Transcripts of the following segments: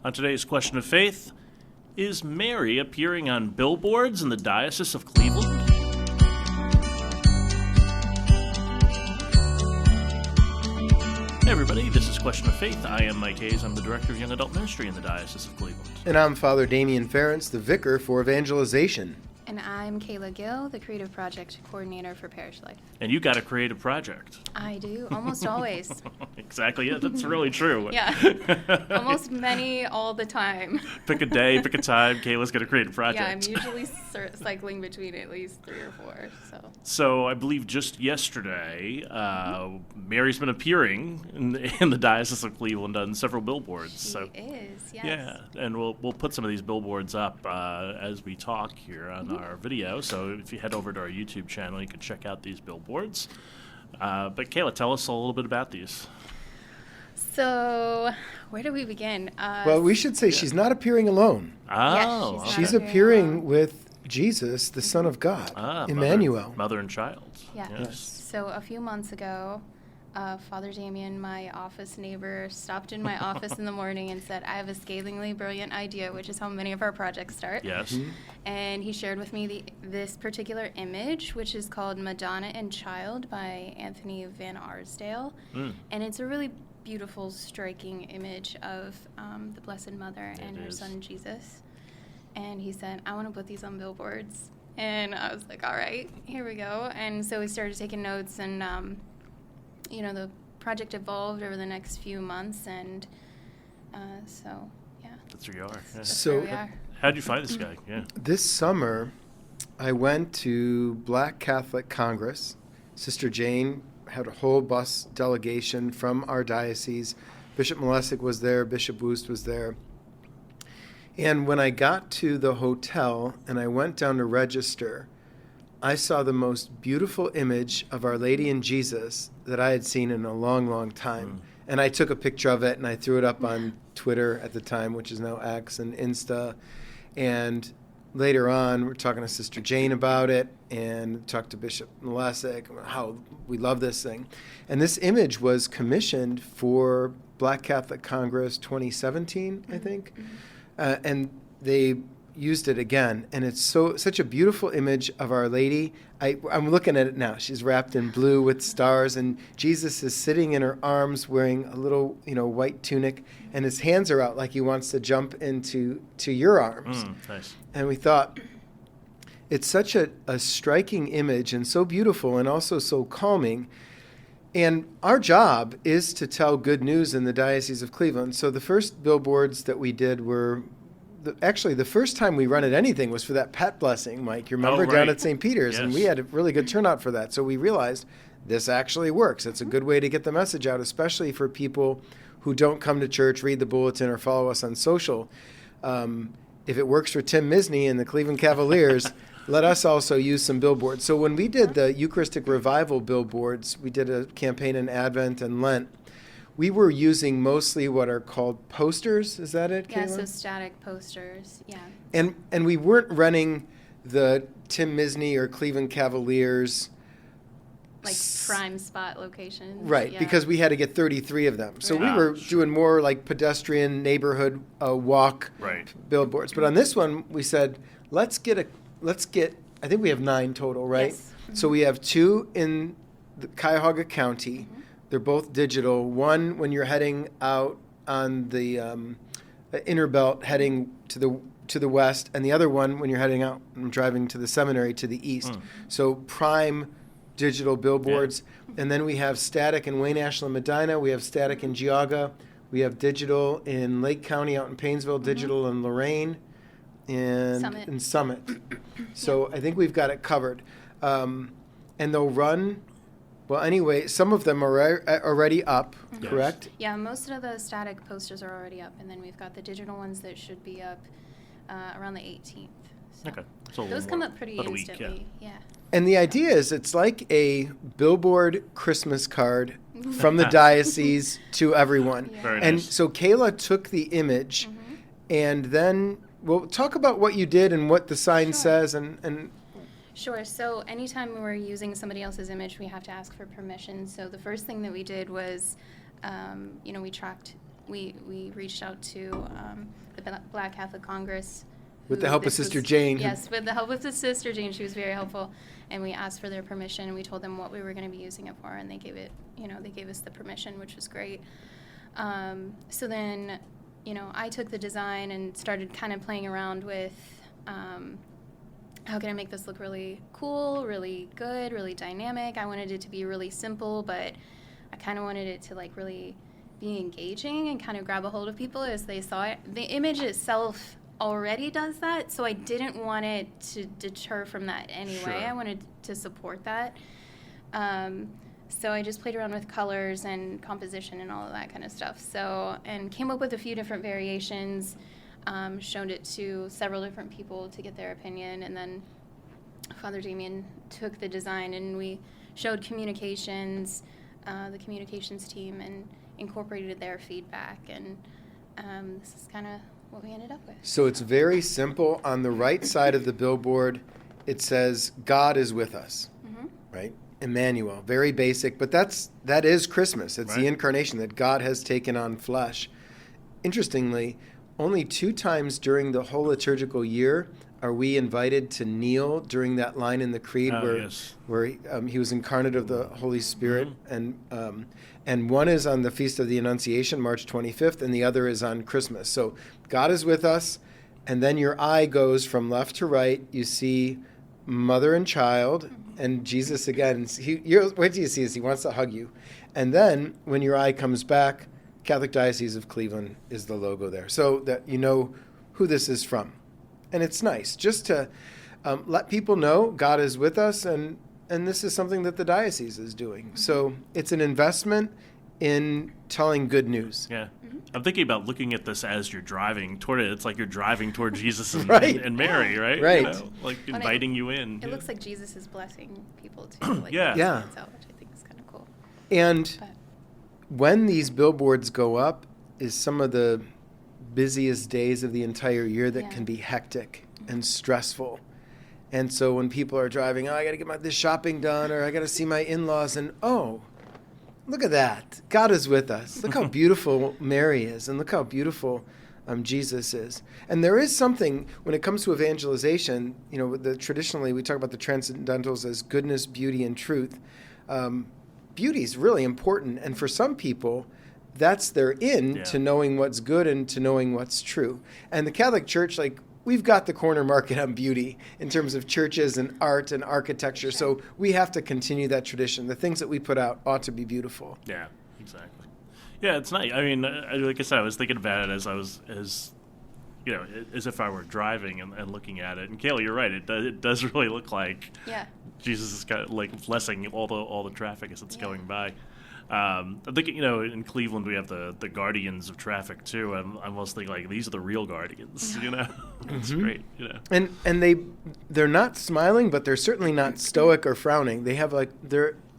On today's Question of Faith, is Mary appearing on billboards in the Diocese of Cleveland? Hey everybody, this is Question of Faith. I am Mike Hayes. I'm the Director of Young Adult Ministry in the Diocese of Cleveland. And I'm Father Damian Ferentz, the Vicar for Evangelization. And I'm Calla, Gill, the Creative Project Coordinator for Parish Life. And you got a creative project. I do, almost always. Exactly, yeah, that's really true. Yeah, almost many all the time. Pick a day, pick a time, Kayla's got a creative project. Yeah, I'm usually cycling between at least 3 or 4, So I believe just yesterday, Mary's been appearing in the Diocese of Cleveland on several billboards. She is, yes. Yeah, and we'll put some of these billboards up as we talk here on our video. So if you head over to our YouTube channel, you can check out these billboards. But Calla, tell us a little bit about these. So where do we begin? Well, we should say she's not appearing alone. Oh, yes, she's appearing with Jesus, the Son of God, Emmanuel. Mother and child. Yeah. Yes. So a few months ago, Father Damian, my office neighbor, stopped in my office in the morning and said, I have a scathingly brilliant idea, which is how many of our projects start. Yes. Mm-hmm. And he shared with me this particular image, which is called Madonna and Child by Anthony Van Ardsdale. And it's a really beautiful, striking image of the Blessed Mother and her son Jesus. And he said, I want to put these on billboards. And I was like, all right, here we go. And so we started taking notes, and the project evolved over the next few months, and so, yeah. That's where you are. Yeah. So, where we are. How'd you find this guy? Yeah. This summer, I went to Black Catholic Congress. Sister Jane had a whole bus delegation from our diocese. Bishop Malesic was there. Bishop Woost was there. And when I got to the hotel and I went down to register, I saw the most beautiful image of Our Lady and Jesus that I had seen in a long, long time. And I took a picture of it and I threw it up on Twitter at the time, which is now X, and Insta. And later on, we're talking to Sister Jane about it and talked to Bishop Malesic about how we love this thing. And this image was commissioned for Black Catholic Congress 2017, I think. And they used it again, and it's such a beautiful image of Our Lady. I'm looking at it now. She's wrapped in blue with stars, and Jesus is sitting in her arms wearing a little, white tunic, and his hands are out like he wants to jump into your arms. Nice. And we thought, it's such a striking image and so beautiful and also so calming. And our job is to tell good news in the Diocese of Cleveland. So the first billboards that we did were, actually the first time we rented anything was for that pet blessing, Mike. You remember down at St. Peter's? Yes. And we had a really good turnout for that. So we realized this actually works. It's a good way to get the message out, especially for people who don't come to church, read the bulletin, or follow us on social. If it works for Tim Misney and the Cleveland Cavaliers, let us also use some billboards. So when we did the Eucharistic Revival billboards, we did a campaign in Advent and Lent. We were using mostly what are called posters. Is that it, Yeah, Kayla? so static posters, yeah. And we weren't running the Tim Misney or Cleveland Cavaliers. Like prime spot locations. Right, yeah. because we had to get 33 of them. So Right. we were doing more like pedestrian neighborhood walk billboards. But on this one, we said, let's get, I think we have 9 total, right? Yes. So we have 2 in the Cuyahoga County. They're both digital. One when you're heading out on the inner belt heading to the west, and the other one when you're heading out and driving to the seminary to the east. So prime digital billboards. And then we have static in Wayne Ashland, Medina. We have static in Geauga. We have digital in Lake County out in Painesville, digital in Lorraine, and in Summit. So I think we've got it covered. And they'll run, well, anyway, some of them are already up, correct? Yeah, most of the static posters are already up, and then we've got the digital ones that should be up around the 18th. So Okay. So those come up pretty about a week, instantly. Yeah. And the idea is it's like a billboard Christmas card from the diocese to everyone. Yeah. Very And nice. so Calla took the image, and then we'll talk about what you did and what the sign says. And Sure. So anytime we're using somebody else's image, we have to ask for permission. So the first thing that we did was, we tracked we reached out to the Black Catholic Congress. With the help of Sister Jane. Yes, with the help of the Sister Jane. She was very helpful. And we asked for their permission, and we told them what we were going to be using it for, and they gave us the permission, which was great. So then, I took the design and started kind of playing around with how can I make this look really cool, really good, really dynamic. I wanted it to be really simple, but I kind of wanted it to really be engaging and kind of grab a hold of people as they saw it. The image itself already does that, so I didn't want it to deter from that anyway. Sure. I wanted to support that. So I just played around with colors and composition and all of that kind of stuff. And came up with a few different variations, showed it to several different people to get their opinion, and then Father Damian took the design and we showed communications, the communications team, and incorporated their feedback, and this is kind of what we ended up with. So it's very simple. On the right side of the billboard, it says, God is with us, right? Emmanuel, very basic, but that is Christmas. It's the incarnation, that God has taken on flesh. Interestingly, only 2 times during the whole liturgical year are we invited to kneel during that line in the creed where he was incarnate of the Holy Spirit, and one is on the Feast of the Annunciation, March 25th, and the other is on Christmas. So God is with us, and then your eye goes from left to right. You see mother and child, and Jesus again. Wait till you see this. He wants to hug you. And then when your eye comes back, Catholic Diocese of Cleveland is the logo there, so that you know who this is from. And it's nice just to let people know God is with us, and this is something that the diocese is doing. So it's an investment in telling good news. Yeah. I'm thinking about looking at this as you're driving toward it. It's like you're driving toward Jesus and, Right. and Mary, right? Right. Like inviting you in. It looks like Jesus is blessing people too. Yeah. Yeah. Which I think is kind of cool. And when these billboards go up is some of the busiest days of the entire year that can be hectic and stressful. And so when people are driving, I got to get this shopping done, or I got to see my in-laws, and look at that. God is with us. Look how beautiful Mary is, and look how beautiful Jesus is. And there is something, when it comes to evangelization, traditionally we talk about the transcendentals as goodness, beauty, and truth. Beauty is really important, and for some people, that's their to knowing what's good and to knowing what's true. And the Catholic Church, we've got the corner market on beauty in terms of churches and art and architecture. So we have to continue that tradition. The things that we put out ought to be beautiful. Yeah, exactly. Yeah, it's nice. I mean, like I said, I was thinking about it as if I were driving and looking at it. And Calla, you're right. It does really look like Jesus is kind of blessing all the traffic as it's going by. I'm thinking, in Cleveland we have the guardians of traffic too. I'm almost thinking these are the real guardians. It's great. And they're not smiling, but they're certainly not stoic or frowning. They have I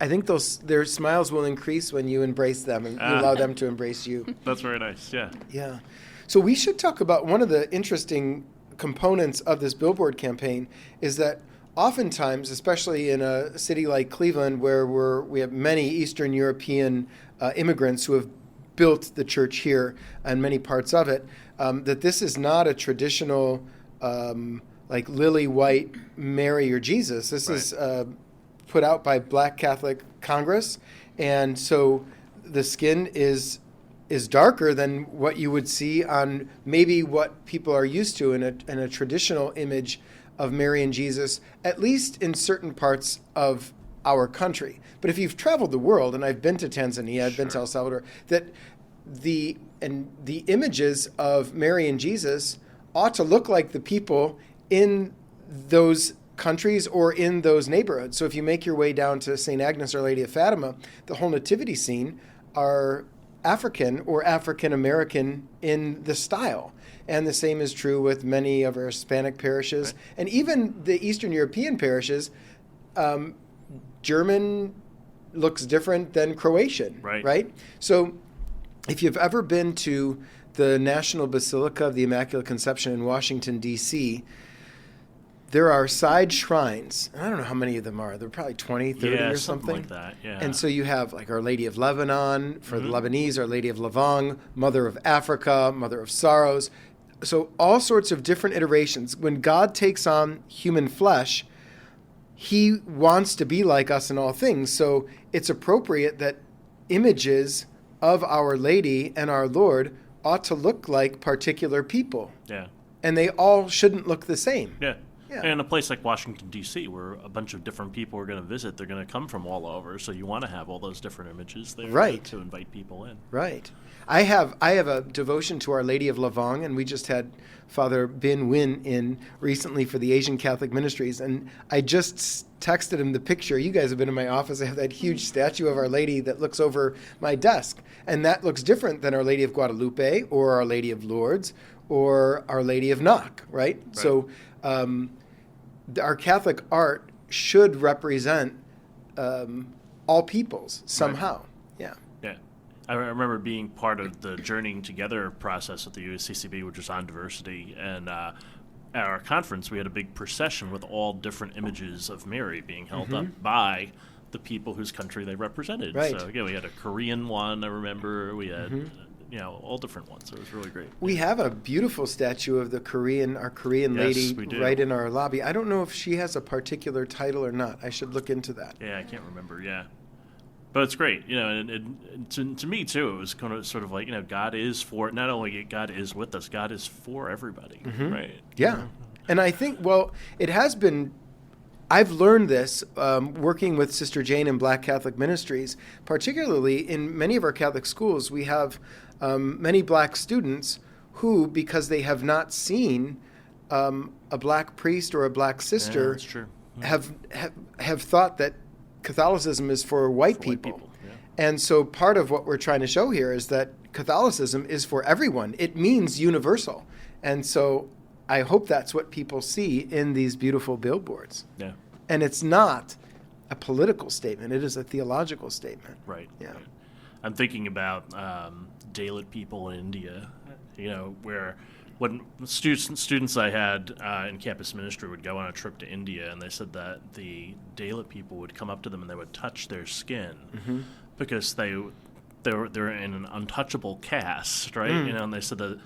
think their smiles will increase when you embrace them and you allow them to embrace you. That's very nice. Yeah. Yeah. So we should talk about one of the interesting components of this billboard campaign is that oftentimes, especially in a city like Cleveland, where we have many Eastern European immigrants who have built the church here and many parts of it, that this is not a traditional lily white Mary or Jesus. This is put out by Black Catholic Congress, and so the skin is darker than what you would see on maybe what people are used to in a traditional image of Mary and Jesus, at least in certain parts of our country. But if you've traveled the world, and I've been to Tanzania, I've been to El Salvador, that the images of Mary and Jesus ought to look like the people in those countries or in those neighborhoods. So if you make your way down to St. Agnes, Our Lady of Fatima, the whole nativity scene are African or African American in the style. And the same is true with many of our Hispanic parishes. Right. And even the Eastern European parishes, German looks different than Croatian, right? So if you've ever been to the National Basilica of the Immaculate Conception in Washington, D.C., there are side shrines. I don't know how many of them are. There are probably 20, 30 or something like that. Yeah. And so you have like Our Lady of Lebanon for the Lebanese, Our Lady of Lavang, Mother of Africa, Mother of Sorrows. So all sorts of different iterations. When God takes on human flesh, he wants to be like us in all things. So it's appropriate that images of Our Lady and our Lord ought to look like particular people. Yeah. And they all shouldn't look the same. Yeah. And in a place like Washington, D.C., where a bunch of different people are going to visit, they're going to come from all over. So you want to have all those different images there to invite people in. Right. I have a devotion to Our Lady of Lavang, and we just had Father Bin Win in recently for the Asian Catholic Ministries, and I just texted him the picture. You guys have been in my office. I have that huge statue of Our Lady that looks over my desk, and that looks different than Our Lady of Guadalupe or Our Lady of Lourdes or Our Lady of Knock, right? So our Catholic art should represent all peoples somehow. Right. Yeah. I remember being part of the Journeying Together process at the USCCB, which was on diversity, and at our conference we had a big procession with all different images of Mary being held up by the people whose country they represented. Right. So we had a Korean one, I remember. We had all different ones. So it was really great. We have a beautiful statue of our Korean lady right in our lobby. I don't know if she has a particular title or not. I should look into that. Yeah, I can't remember. Yeah. But it's great, and to me, too, it was kind of sort of like, God is for, not only God is with us, God is for everybody, right? Yeah. And I think, it has been, I've learned this working with Sister Jane in Black Catholic Ministries, particularly in many of our Catholic schools, we have many black students who, because they have not seen a black priest or a black sister, that's true. have thought that Catholicism is for white people. And so part of what we're trying to show here is that Catholicism is for everyone. It means universal. And so I hope that's what people see in these beautiful billboards. Yeah. And it's not a political statement. It is a theological statement. Right. Yeah. Right. I'm thinking about Dalit people in India, where when students I had in campus ministry would go on a trip to India, and they said that the Dalit people would come up to them and they would touch their skin because they're in an untouchable caste, right? And they said that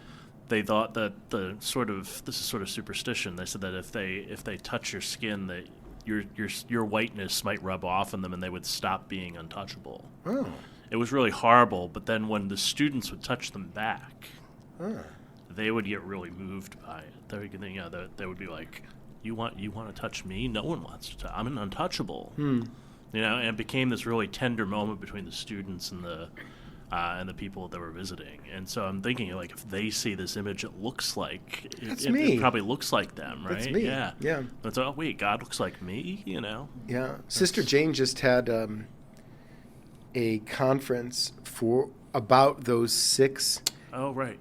they thought that this is sort of superstition. They said that if they touch your skin, that your whiteness might rub off on them and they would stop being untouchable. Oh. It was really horrible, but then when the students would touch them back, they would get really moved by it. They would be like, "You want to touch me? No one wants to touch. I'm an untouchable." And it became this really tender moment between the students and the people that were visiting. And so I'm thinking, like, if they see this image, it looks like it probably looks like them, right? That's me. Yeah. But oh wait, God looks like me, Yeah. Sister Jane just had a conference about those 6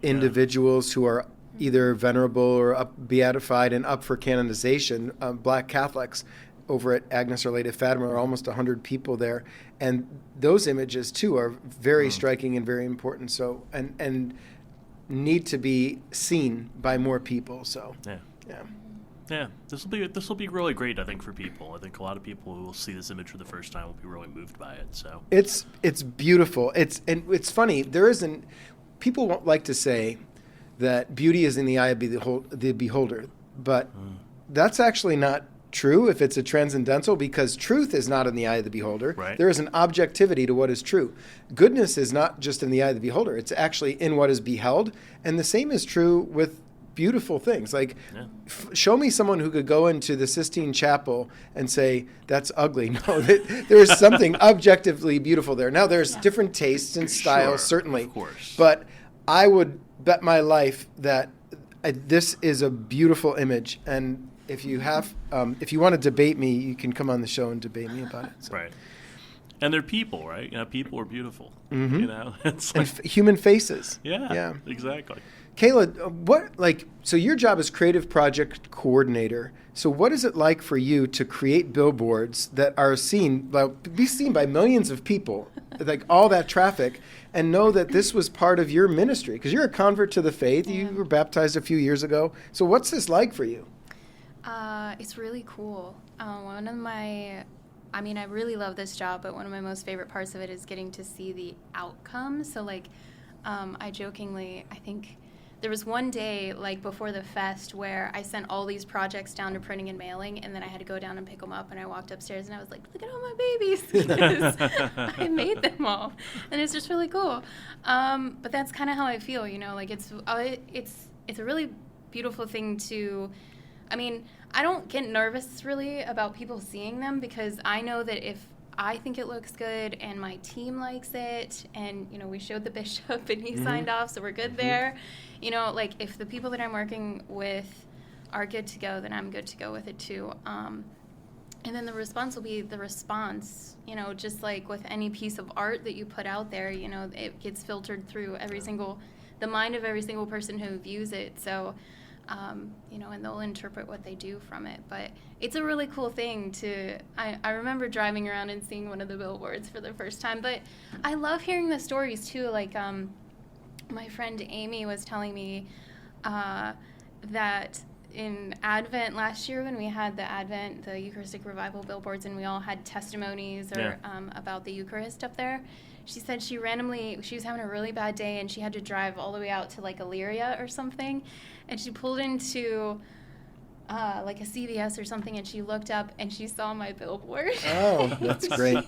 individuals who are either venerable or beatified and up for canonization, black Catholics, over at Agnes Our Lady of Fatima. Are almost 100 people there, and those images too are very striking and very important. So and need to be seen by more people. So yeah. This will be really great, I think, for people. I think a lot of people who will see this image for the first time will be really moved by it. So it's beautiful. It's funny. People won't like to say that beauty is in the eye of the beholder, but that's actually not true if it's a transcendental, because truth is not in the eye of the beholder. Right. There is an objectivity to what is true. Goodness is not just in the eye of the beholder. It's actually in what is beheld. And the same is true with beautiful things. Like, show me someone who could go into the Sistine Chapel and say, that's ugly. No, there's something objectively beautiful there. Now, there's different tastes and styles, certainly. Of course. But I would bet my life that this is a beautiful image. And if you want to debate me, you can come on the show and debate me about it. So. Right. And they're people, right? People are beautiful. It's like, and human faces. Yeah. Exactly. Calla, so your job is creative project coordinator. So what is it like for you to create billboards that are be seen by millions of people, like all that traffic, and know that this was part of your ministry? Because you're a convert to the faith. You were baptized a few years ago. So what's this like for you? It's really cool. I really love this job, but one of my most favorite parts of it is getting to see the outcome. So, like, I think there was one day, like, before the fest where I sent all these projects down to printing and mailing, and then I had to go down and pick them up, and I walked upstairs, and I was like, look at all my babies, because I made them all. And it's just really cool. But that's kind of how I feel, like, it's a really beautiful thing to... I don't get nervous really about people seeing them, because I know that if I think it looks good and my team likes it, and, we showed the bishop and he signed off, so we're good there. Like, if the people that I'm working with are good to go, then I'm good to go with it too. And then the response will be the response, just like with any piece of art that you put out there, it gets filtered through the mind of every single person who views it. So, and they'll interpret what they do from it. But it's a really cool thing I remember driving around and seeing one of the billboards for the first time. But I love hearing the stories, too. Like, my friend Amy was telling me that in Advent last year, when we had the Eucharistic Revival billboards, and we all had testimonies about the Eucharist up there, she said she was having a really bad day, and she had to drive all the way out to, like, Illyria or something, and she pulled into like a CVS or something, and she looked up and she saw my billboard. Oh, that's great.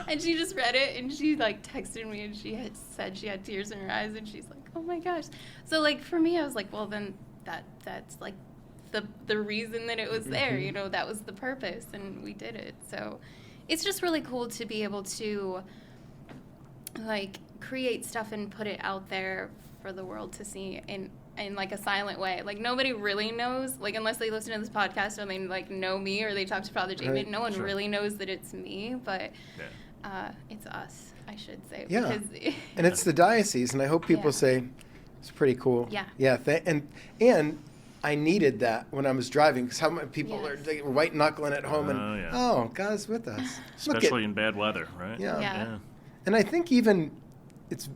And she just read it, and she, like, texted me, and she had said she had tears in her eyes, and she's like, oh my gosh. So, like, for me, I was like, well, then that's like the reason that it was there, that was the purpose, and we did it. So it's just really cool to be able to, like, create stuff and put it out there for the world to see in like a silent way. Like, nobody really knows, like, unless they listen to this podcast or they, like, know me or they talk to Father Damian, right. No one really knows that it's me, but it's us, I should say. Yeah, and it's the diocese, and I hope people say, it's pretty cool. Yeah. Yeah, and I needed that when I was driving, because how many people are white-knuckling at home, and, God is with us. Especially in bad weather, right? Yeah. And I think even it's,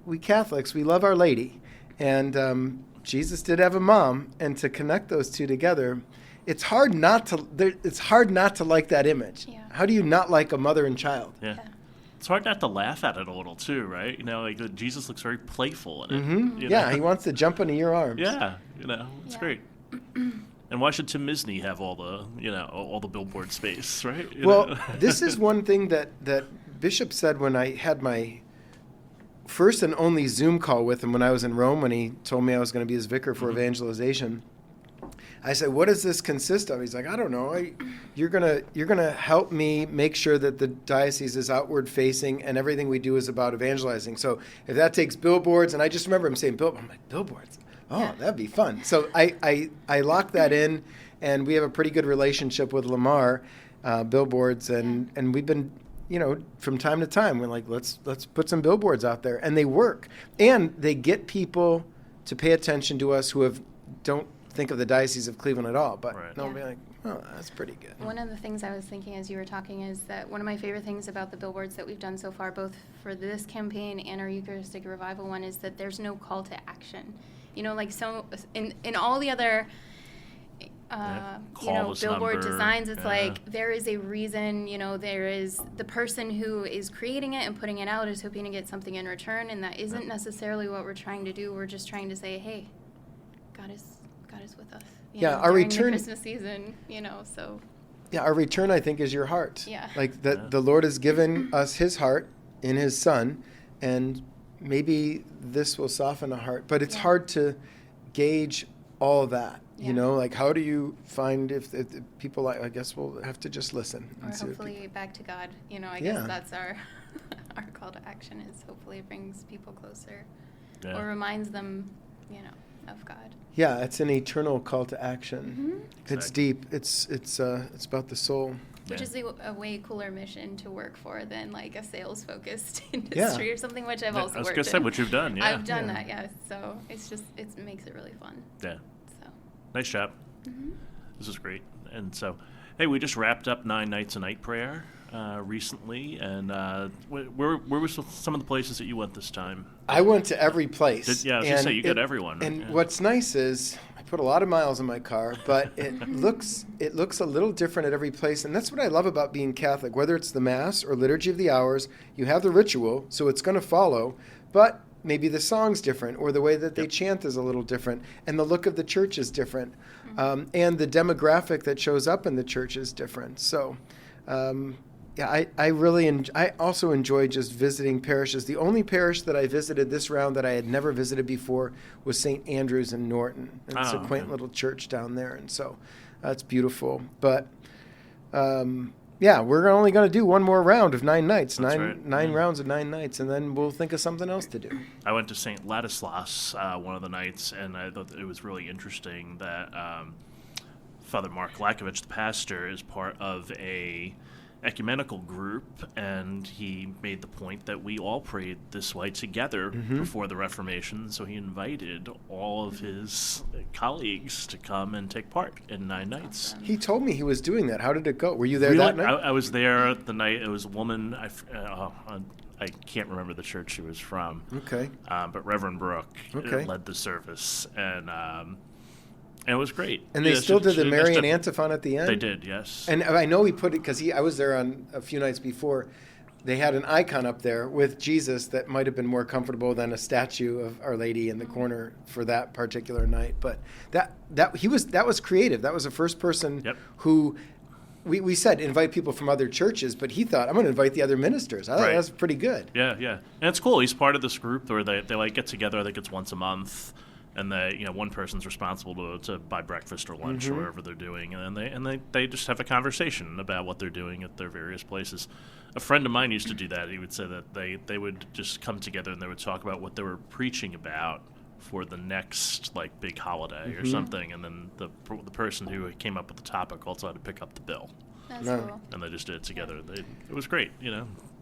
we Catholics, we love Our Lady. And Jesus did have a mom, and to connect those two together, it's hard not to like that image. Yeah. How do you not like a mother and child? Yeah. It's hard not to laugh at it a little too, right? Like, Jesus looks very playful in it. Mm-hmm. He wants to jump into your arms. Yeah, it's great. And why should Tim Misny have all the billboard space, right? This is one thing that Bishop said when I had my first and only Zoom call with him when I was in Rome, when he told me I was going to be his vicar for evangelization. I said, what does this consist of? He's like, I don't know. You're gonna help me make sure that the diocese is outward facing and everything we do is about evangelizing. So if that takes billboards, and I just remember him saying, I'm like, billboards? Oh, that'd be fun. So I locked that in, and we have a pretty good relationship with Lamar Billboards, and we've been, from time to time, we're like, let's put some billboards out there, and they work, and they get people to pay attention to us who don't think of the Diocese of Cleveland at all, but they'll be like, oh, that's pretty good. One of the things I was thinking as you were talking is that one of my favorite things about the billboards that we've done so far, both for this campaign and our Eucharistic Revival one, is that there's no call to action. Like, so in all the other billboard designs, it's like there is a reason, there is the person who is creating it and putting it out is hoping to get something in return, and that isn't necessarily what we're trying to do. We're just trying to say, hey, God is with us. Our during return, the Christmas season, so. Yeah, our return, I think, is your heart. Yeah. Like the Lord has given us His heart in His Son, and maybe this will soften a heart. But it's hard to gauge all that. Like, how do you find if people like? I guess we'll have to just listen. Or hopefully back to God. I guess that's our call to action, is hopefully it brings people closer, or reminds them, of God. Yeah, it's an eternal call to action. Mm-hmm. It's deep. It's about the soul. Which is a way cooler mission to work for than, like, a sales-focused industry or something, which I've also worked in. I was going to say, what you've done, I've done that, So it makes it really fun. Yeah. So. Nice job. Mm-hmm. This is great. And so, hey, we just wrapped up 9 Nights a Night prayer recently, and where were some of the places that you went this time? I went to every place. I was going to say, you got everyone. And what's nice is, put a lot of miles in my car, but it looks a little different at every place, and that's what I love about being Catholic. Whether it's the Mass or Liturgy of the Hours, you have the ritual, so it's going to follow, but maybe the song's different, or the way that they chant is a little different, and the look of the church is different, and the demographic that shows up in the church is different. So, I also enjoy just visiting parishes. The only parish that I visited this round that I had never visited before was St. Andrew's in Norton. And it's a quaint little church down there, and so that's beautiful. But we're only going to do one more round of 9 nights, nine rounds of 9 nights, and then we'll think of something else to do. I went to St. Ladislas one of the nights, and I thought that it was really interesting that Father Mark Latcovich, the pastor, is part of a ecumenical group, and he made the point that we all prayed this way together before the Reformation, so he invited all of his colleagues to come and take part in 9 nights. He told me he was doing that. How did it go? Were you there that night? I was there the night. It was a woman, I can't remember the church she was from. Okay. But Reverend Brooke led the service, and it was great. And they still did the Marian antiphon at the end? They did, yes. And I know he put it, because I was there on a few nights before, they had an icon up there with Jesus that might have been more comfortable than a statue of Our Lady in the corner for that particular night. But that was creative. That was the first person who... We said invite people from other churches, but he thought, I'm going to invite the other ministers. I thought that was pretty good. Yeah. And it's cool. He's part of this group where they like get together, I think it's once a month. And one person's responsible to buy breakfast or lunch or whatever they're doing, and they just have a conversation about what they're doing at their various places. A friend of mine used to do that. He would say that they would just come together and they would talk about what they were preaching about for the next big holiday or something, and then the person who came up with the topic also had to pick up the bill. That's cool. And they just did it together. It was great,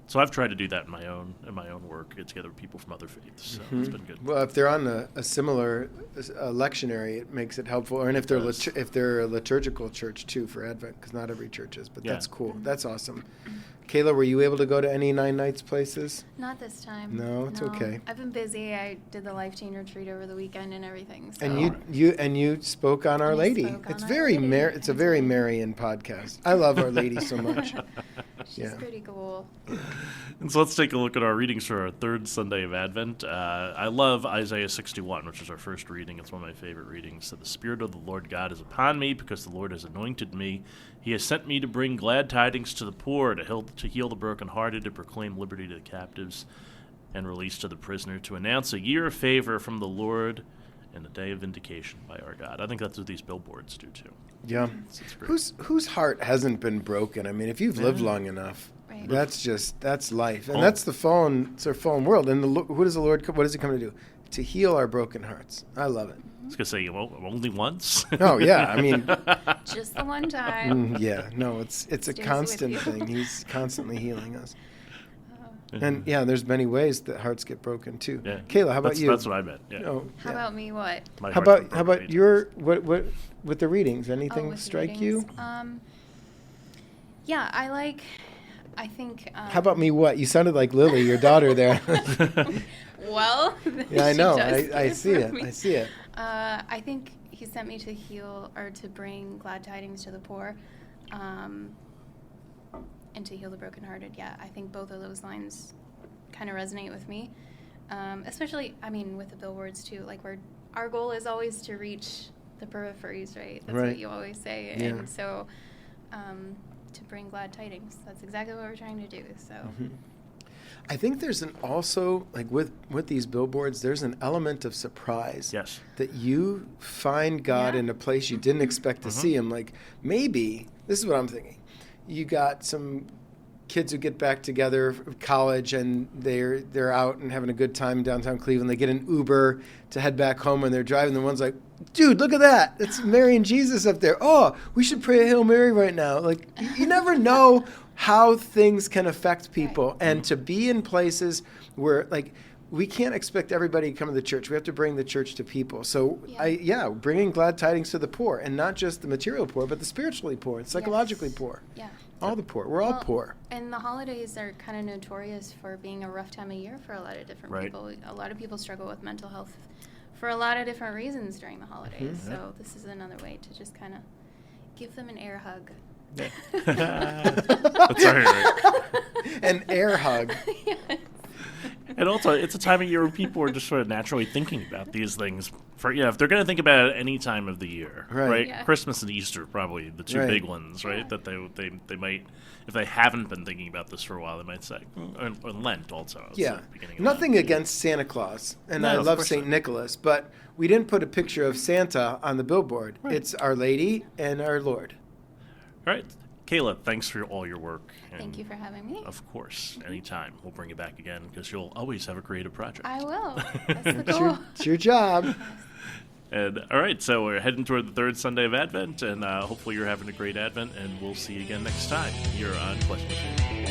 So I've tried to do that in my own work, get together with people from other faiths. So it's been good. Well, if they're on a similar lectionary, it makes it helpful. And if they're a liturgical church too for Advent, because not every church is. But that's cool. That's awesome. Calla, were you able to go to any 9 nights places? Not this time. No, it's okay. I've been busy. I did the Life Chain retreat over the weekend and everything. So. And you spoke on Our Lady. It's it's a very Marian podcast. I love Our Lady so much. She's pretty cool. And so let's take a look at our readings for our third Sunday of Advent. I love Isaiah 61, which is our first reading. It's one of my favorite readings. So the Spirit of the Lord God is upon me, because the Lord has anointed me. He has sent me to bring glad tidings to the poor, to heal the brokenhearted, to proclaim liberty to the captives, and release to the prisoner, to announce a year of favor from the Lord and a day of vindication by our God. I think that's what these billboards do too. Yeah. It's great. Whose heart hasn't been broken? I mean, if you've lived long enough, that's life. And that's the fallen world. And what does he come to do? To heal our broken hearts. I love it. I was going to say, only once? Oh, yeah. I mean... Just the one time. No, it's a constant thing. He's constantly healing us. And, there's many ways that hearts get broken, too. Yeah. Calla, how about you? That's what I meant. Yeah. How about me, what? How about your... What with the readings? Anything strike you? I think... how about me, what? You sounded like Lily, your daughter there. Well... Yeah, I know. I see it. I think he sent me to heal, or to bring glad tidings to the poor, and to heal the brokenhearted. Yeah, I think both of those lines kind of resonate with me, especially, with the billboards too. Our goal is always to reach the peripheries, right? That's what you always say. Yeah. And so, to bring glad tidings, that's exactly what we're trying to do. So. Mm-hmm. I think there's also, with these billboards, there's an element of surprise. Yes. That you find God in a place you didn't expect to see him. Maybe, this is what I'm thinking, you got some kids who get back together from college, and they're out and having a good time in downtown Cleveland. They get an Uber to head back home, and they're driving. The one's like, dude, look at that. It's Mary and Jesus up there. Oh, we should pray a Hail Mary right now. You never know how things can affect people. And to be in places where, we can't expect everybody to come to the church. We have to bring the church to people. So, bringing glad tidings to the poor, and not just the material poor, but the spiritually poor and psychologically poor. Yeah. All the poor. We're all poor. And the holidays are kind of notorious for being a rough time of year for a lot of different people. A lot of people struggle with mental health for a lot of different reasons during the holidays. So this is another way to just kind of give them an air hug. That's right. An air hug. Yes. And also, it's a time of year where people are just sort of naturally thinking about these things. For if they're going to think about it any time of the year, right? Yeah. Christmas and Easter are probably the two big ones, right? That they might, if they haven't been thinking about this for a while, they might say, or Lent also. Yeah, Of nothing Lent. against Santa Claus, and No, I of love course St. not. Nicholas, but we didn't put a picture of Santa on the billboard. Right. It's Our Lady and Our Lord. All right. Calla, thanks for all your work. Thank you for having me. Of course, anytime. We'll bring you back again because you'll always have a creative project. I will. That's the goal. It's your job. And all right, so we're heading toward the third Sunday of Advent, and hopefully you're having a great Advent, and we'll see you again next time here on Question.